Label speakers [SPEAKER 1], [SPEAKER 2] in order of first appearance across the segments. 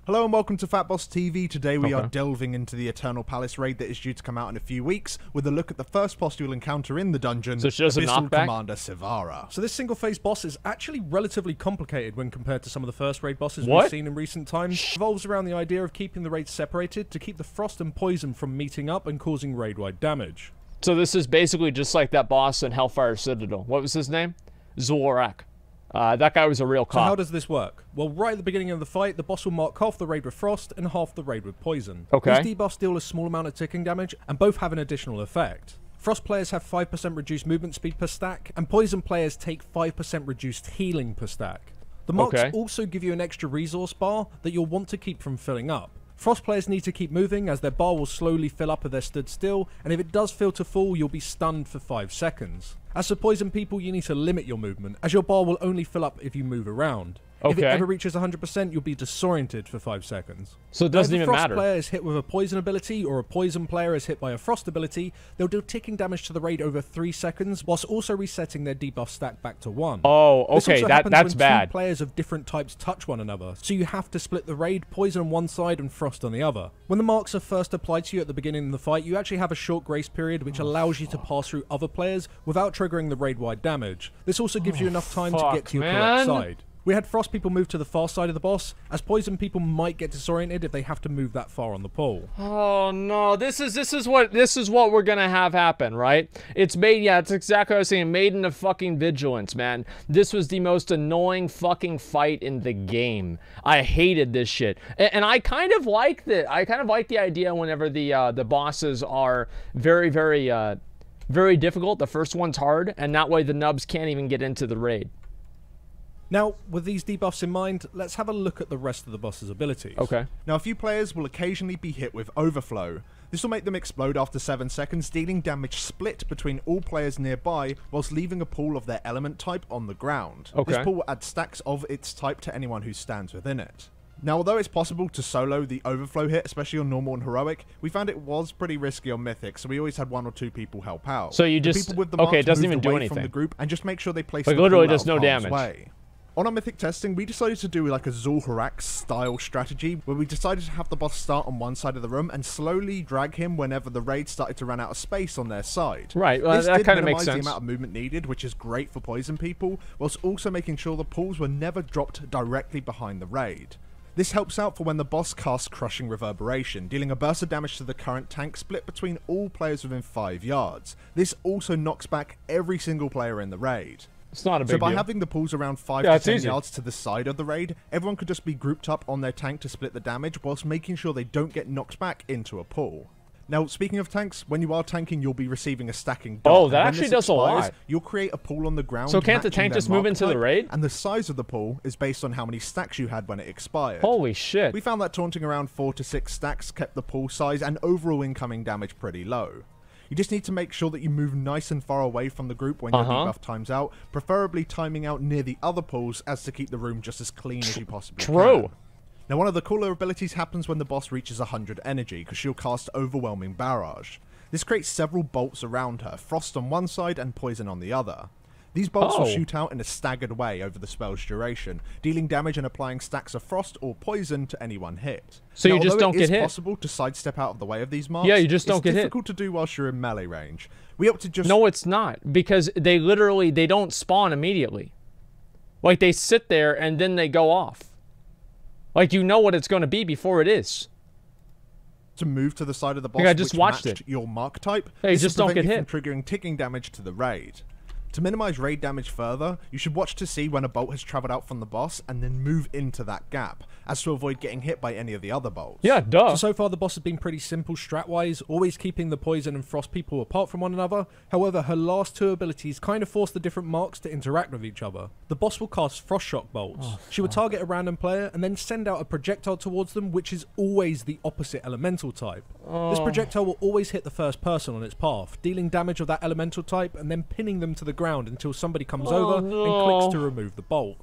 [SPEAKER 1] Hello and welcome to FATBOSS TV. Today we are delving into the Eternal Palace raid that is due to come out in a few weeks, with a look at the first boss you'll encounter in the dungeon,
[SPEAKER 2] so
[SPEAKER 1] Abyssal Commander Sivara.
[SPEAKER 3] So this single-phase boss is actually relatively complicated when compared to some of the first raid bosses we've seen in recent times. It revolves around the idea of keeping the raids separated to keep the frost and poison from meeting up and causing raid-wide damage.
[SPEAKER 2] So this is basically just like that boss in Hellfire Citadel. What was his name? Zul'Arak. That guy was a real cop.
[SPEAKER 3] So how does this work? Well, right at the beginning of the fight, the boss will mark half the raid with frost and half the raid with poison.
[SPEAKER 2] Okay.
[SPEAKER 3] These debuffs deal a small amount of ticking damage, and both have an additional effect. Frost players have 5% reduced movement speed per stack, and poison players take 5% reduced healing per stack. The marks also give you an extra resource bar that you'll want to keep from filling up. Frost players need to keep moving as their bar will slowly fill up if they're stood still, and if it does fail to full, you'll be stunned for 5 seconds. As for poison people, you need to limit your movement, as your bar will only fill up if you move around. If it ever reaches 100%, you'll be disoriented for 5 seconds.
[SPEAKER 2] So it doesn't even matter.
[SPEAKER 3] If a frost player is hit with a poison ability, or a poison player is hit by a frost ability, they'll deal ticking damage to the raid over 3 seconds, whilst also resetting their debuff stack back to 1.
[SPEAKER 2] Oh, okay, that's bad.
[SPEAKER 3] Two players of different types touch one another, so you have to split the raid, poison on one side and frost on the other. When the marks are first applied to you at the beginning of the fight, you actually have a short grace period which allows you to pass through other players without triggering the raid-wide damage. This also gives you enough time to get to your correct side. We had frost people move to the far side of the boss, as poison people might get disoriented if they have to move that far on the pole.
[SPEAKER 2] Oh no, this is what we're gonna have happen, right? It's made, yeah, it's exactly what I was saying, made into fucking vigilance, man. This was the most annoying fucking fight in the game. I hated this shit, and I kind of like the idea whenever the bosses are very difficult. The first one's hard, and that way the nubs can't even get into the raid.
[SPEAKER 3] Now, with these debuffs in mind, let's have a look at the rest of the boss's abilities.
[SPEAKER 2] Okay.
[SPEAKER 1] Now, a few players will occasionally be hit with Overflow. This will make them explode after 7 seconds, dealing damage split between all players nearby, whilst leaving a pool of their element type on the ground. This pool will add stacks of its type to anyone who stands within it. Now, although it's possible to solo the Overflow hit, especially on Normal and Heroic, we found it was pretty risky on Mythic, so we always had 1 or 2 people help out.
[SPEAKER 2] So you just,
[SPEAKER 1] people with the
[SPEAKER 2] it doesn't even do
[SPEAKER 1] away
[SPEAKER 2] anything.
[SPEAKER 1] From the group and just make sure they place
[SPEAKER 2] like
[SPEAKER 1] the
[SPEAKER 2] literally
[SPEAKER 1] pool
[SPEAKER 2] does no damage.
[SPEAKER 1] Way. On our Mythic testing, we decided to do like a Zul'Arak style strategy, where we decided to have the boss start on one side of the room and slowly drag him whenever the raid started to run out of space on their side.
[SPEAKER 2] Right, well, that kind of makes sense.
[SPEAKER 1] The amount of movement needed, which is great for poison people, whilst also making sure the pools were never dropped directly behind the raid. This helps out for when the boss casts Crushing Reverberation, dealing a burst of damage to the current tank split between all players within 5 yards. This also knocks back every single player in the raid.
[SPEAKER 2] It's not a big deal.
[SPEAKER 1] So by having the pools around 5 to 10 yards to the side of the raid, everyone could just be grouped up on their tank to split the damage, whilst making sure they don't get knocked back into a pool. Now, speaking of tanks, when you are tanking, you'll be receiving a stacking dot.
[SPEAKER 2] Oh, that actually does a lot.
[SPEAKER 1] You'll create a pool on the ground.
[SPEAKER 2] So can't the tank just move into the raid?
[SPEAKER 1] And the size of the pool is based on how many stacks you had when it expired.
[SPEAKER 2] Holy shit.
[SPEAKER 1] We found that taunting around 4 to 6 stacks kept the pool size and overall incoming damage pretty low. You just need to make sure that you move nice and far away from the group when your debuff times out, preferably timing out near the other pools as to keep the room just as clean as you possibly can. Now, one of the cooler abilities happens when the boss reaches 100 energy, because she'll cast Overwhelming Barrage. This creates several bolts around her, frost on one side and poison on the other. These bolts will shoot out in a staggered way over the spell's duration, dealing damage and applying stacks of frost or poison to anyone hit.
[SPEAKER 2] So you just don't get hit.
[SPEAKER 1] It is possible to sidestep out of the way of these marks.
[SPEAKER 2] Yeah, you just don't get hit.
[SPEAKER 1] It's difficult to do whilst you're in melee range. We opt to just...
[SPEAKER 2] No, it's not, because they don't spawn immediately. Like, they sit there and then they go off. Like, you know what it's going to be before it is.
[SPEAKER 1] To move to the side of the boss,
[SPEAKER 2] I just watched
[SPEAKER 1] it. Your mark type.
[SPEAKER 2] Yeah, you just don't get hit.
[SPEAKER 1] From triggering ticking damage to the raid. To minimize raid damage further, you should watch to see when a bolt has traveled out from the boss and then move into that gap, as to avoid getting hit by any of the other bolts.
[SPEAKER 2] Yeah, duh.
[SPEAKER 3] So far the boss has been pretty simple strat-wise, always keeping the poison and frost people apart from one another. However, her last 2 abilities kind of force the different marks to interact with each other. The boss will cast Frost Shock bolts. She will target a random player and then send out a projectile towards them, which is always the opposite elemental type. This projectile will always hit the first person on its path, dealing damage of that elemental type and then pinning them to the ground until somebody comes over and clicks to remove the bolt.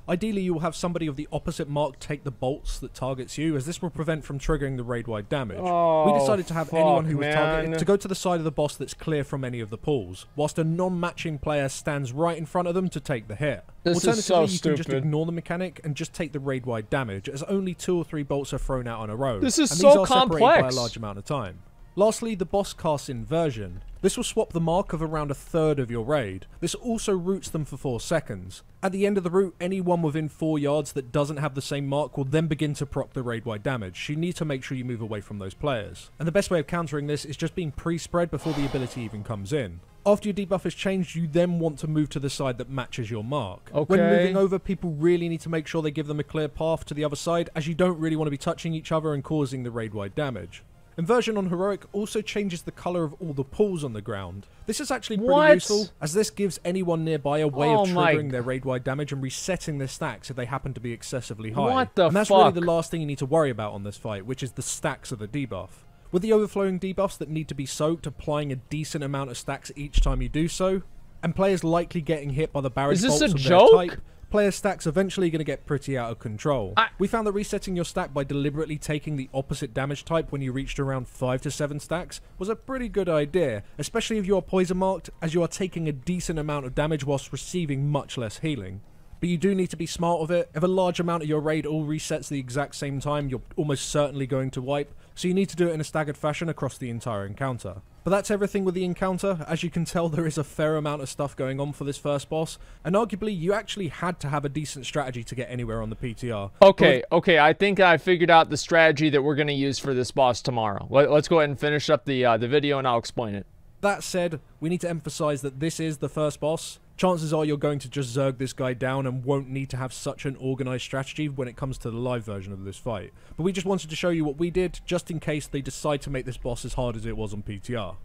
[SPEAKER 3] Ideally, you will have somebody of the opposite mark take the bolts that targets you, as this will prevent from triggering the raid-wide damage. We decided to have anyone who was targeted to go to the side of the boss that's clear from any of the pools, whilst a non-matching player stands right in front of them to take the hit. Alternatively, you can just ignore the mechanic and just take the raid-wide damage, as only 2 or 3 bolts are thrown out on a row.
[SPEAKER 2] This is
[SPEAKER 3] and
[SPEAKER 2] so
[SPEAKER 3] these are
[SPEAKER 2] complex.
[SPEAKER 3] separated by a large amount of time. Lastly, the boss casts inversion. This will swap the mark of around 1/3 of your raid. This also routes them for 4 seconds. At the end of the route, anyone within 4 yards that doesn't have the same mark will then begin to proc the raid-wide damage. You need to make sure you move away from those players. And the best way of countering this is just being pre-spread before the ability even comes in. After your debuff is changed, you then want to move to the side that matches your mark. When moving over, people really need to make sure they give them a clear path to the other side, as you don't really want to be touching each other and causing the raid-wide damage. Inversion on Heroic also changes the colour of all the pools on the ground. This is actually pretty useful, as this gives anyone nearby a way of triggering their raid-wide damage and resetting their stacks if they happen to be excessively high. And that's really the last thing you need to worry about on this fight, which is the stacks of the debuff. With the overflowing debuffs that need to be soaked, applying a decent amount of stacks each time you do so, and players likely getting hit by the barrage bolts of their type, player stacks eventually going to get pretty out of control. We found that resetting your stack by deliberately taking the opposite damage type when you reached around 5 to 7 stacks was a pretty good idea, especially if you are poison marked, as you are taking a decent amount of damage whilst receiving much less healing. But you do need to be smart with it. If a large amount of your raid all resets the exact same time, you're almost certainly going to wipe, so you need to do it in a staggered fashion across the entire encounter. But that's everything with the encounter. As you can tell, there is a fair amount of stuff going on for this first boss, and arguably you actually had to have a decent strategy to get anywhere on the PTR. Okay,
[SPEAKER 2] I think I figured out the strategy that we're going to use for this boss tomorrow. Let's go ahead and finish up the video and I'll explain it.
[SPEAKER 3] That said, we need to emphasize that this is the first boss. Chances are you're going to just zerg this guy down and won't need to have such an organized strategy when it comes to the live version of this fight. But we just wanted to show you what we did, just in case they decide to make this boss as hard as it was on PTR.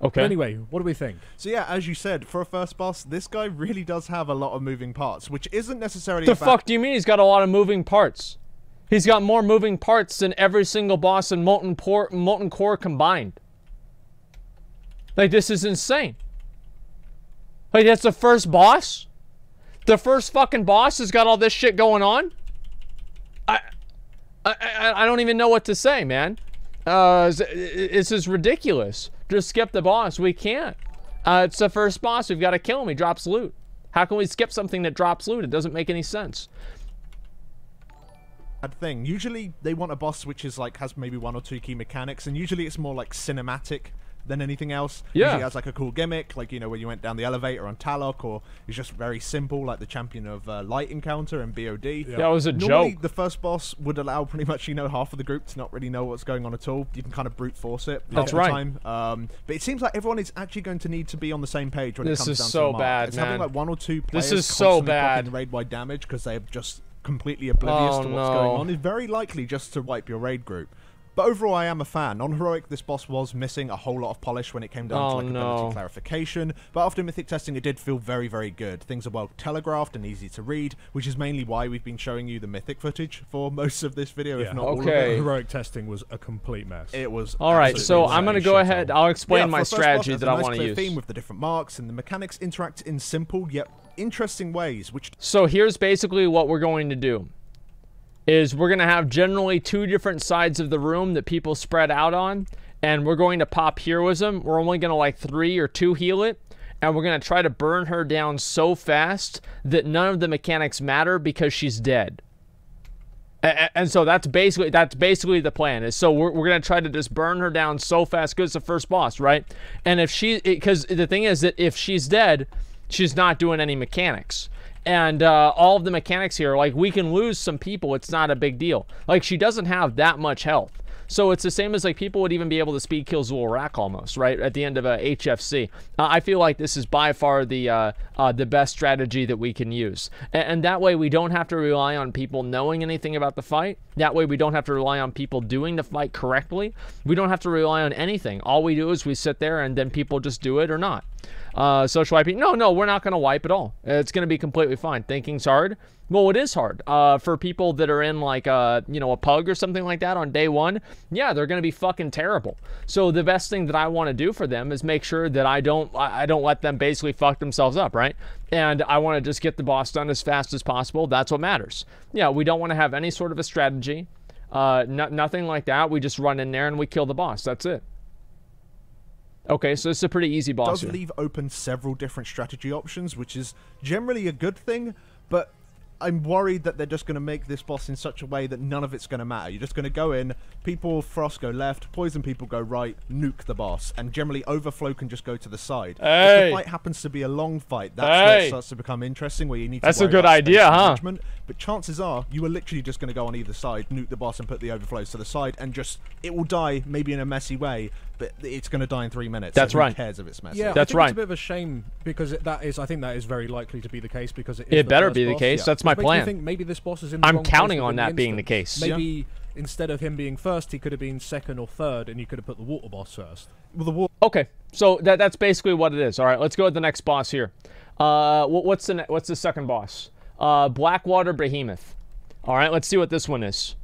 [SPEAKER 3] But anyway, what do we think?
[SPEAKER 1] So yeah, as you said, for a first boss, this guy really does have a lot of moving parts, which isn't necessarily
[SPEAKER 2] The fuck do you mean he's got a lot of moving parts? He's got more moving parts than every single boss in Molten Core combined. Like, this is insane. Like, that's the first boss? The first fucking boss has got all this shit going on? I don't even know what to say, man. This is ridiculous. Just skip the boss. We can't. It's the first boss. We've got to kill him. He drops loot. How can we skip something that drops loot? It doesn't make any sense.
[SPEAKER 1] Thing. Usually they want a boss which is like has maybe 1 or 2 key mechanics, and usually it's more like cinematic than anything else. Usually has like a cool gimmick, like, you know, when you went down the elevator on Talok, or it's just very simple, like the Champion of Light encounter in BOD.
[SPEAKER 2] That was a
[SPEAKER 1] Normally,
[SPEAKER 2] joke.
[SPEAKER 1] the first boss would allow pretty much, you know, half of the group to not really know what's going on at all. You can kind of brute force it. That's right. Time. But it seems like everyone is actually going to need to be on the same page when it comes down to the mark. This is so bad, it's
[SPEAKER 2] man.
[SPEAKER 1] having like 1 or 2 players
[SPEAKER 2] this is so bad.
[SPEAKER 1] raid-wide damage because they're just completely oblivious to what's going on is very likely just to wipe your raid group. But overall, I am a fan. On Heroic, this boss was missing a whole lot of polish when it came down to like ability clarification, but after Mythic testing, it did feel very, very good. Things are well telegraphed and easy to read, which is mainly why we've been showing you the Mythic footage for most of this video, if not all of it.
[SPEAKER 3] Heroic testing was a complete mess.
[SPEAKER 1] It was.
[SPEAKER 2] Alright, so I'm going to go ahead. I'll explain my strategy that I want to use.
[SPEAKER 1] Theme with the different marks, and the mechanics interact in simple yet interesting ways.
[SPEAKER 2] So here's basically what we're going to do. Is we're going to have generally 2 different sides of the room that people spread out on, and we're going to pop heroism. We're only going to like 3 or 2 heal it, and we're going to try to burn her down so fast that none of the mechanics matter because she's dead. And so that's basically the plan. Is so we're going to try to just burn her down so fast because it's the first boss, right? And if because the thing is that if she's dead, she's not doing any mechanics. And all of the mechanics here, like, we can lose some people, it's not a big deal. Like, she doesn't have that much health. So it's the same as, like, people would even be able to speed kill Zul'Arak almost, right? At the end of a HFC. I feel like this is by far the best strategy that we can use. And that way we don't have to rely on people knowing anything about the fight. That way we don't have to rely on people doing the fight correctly. We don't have to rely on anything. All we do is we sit there and then people just do it or not. Social wiping. No, we're not going to wipe at all. It's going to be completely fine. Thinking's hard. Well, it is hard. For people that are in like, a pug or something like that on day one, yeah, they're going to be fucking terrible. So the best thing that I want to do for them is make sure that I don't let them basically fuck themselves up, right? And I want to just get the boss done as fast as possible. That's what matters. Yeah, we don't want to have any sort of a strategy. Nothing like that. We just run in there and we kill the boss. That's it. Okay, so it's a pretty easy boss.
[SPEAKER 1] It does leave open several different strategy options, which is generally a good thing, but I'm worried that they're just going to make this boss in such a way that none of it's going to matter. You're just going to go in, people Frost go left, poison people go right, nuke the boss, and generally Overflow can just go to the side.
[SPEAKER 2] Hey.
[SPEAKER 1] If the fight happens to be a long fight, that's where it starts to become interesting, where you need to
[SPEAKER 2] That's
[SPEAKER 1] worry
[SPEAKER 2] a good
[SPEAKER 1] about
[SPEAKER 2] idea, huh?
[SPEAKER 1] management. But chances are, you are literally just going to go on either side, nuke the boss and put the Overflows to the side, and just, it will die maybe in a messy way, but it's going to die in 3 minutes.
[SPEAKER 2] That's
[SPEAKER 1] so
[SPEAKER 2] right.
[SPEAKER 1] Who cares if it's messy?
[SPEAKER 3] Yeah,
[SPEAKER 2] that's
[SPEAKER 3] I think
[SPEAKER 2] right.
[SPEAKER 3] It's a bit of a shame because I think that is very likely to be the case because
[SPEAKER 2] it better be the case.
[SPEAKER 3] Yeah.
[SPEAKER 2] That's my plan.
[SPEAKER 3] I think maybe this boss is in the
[SPEAKER 2] I'm
[SPEAKER 3] wrong
[SPEAKER 2] counting
[SPEAKER 3] place
[SPEAKER 2] on
[SPEAKER 3] within
[SPEAKER 2] that
[SPEAKER 3] the
[SPEAKER 2] being the
[SPEAKER 3] instance.
[SPEAKER 2] case.
[SPEAKER 3] Maybe instead of him being first, he could have been second or third, and you could have put the water boss first.
[SPEAKER 1] Well, the
[SPEAKER 2] Okay, so that's basically what it is. All right, let's go with the next boss here. What's the second boss? Blackwater Behemoth. All right, let's see what this one is.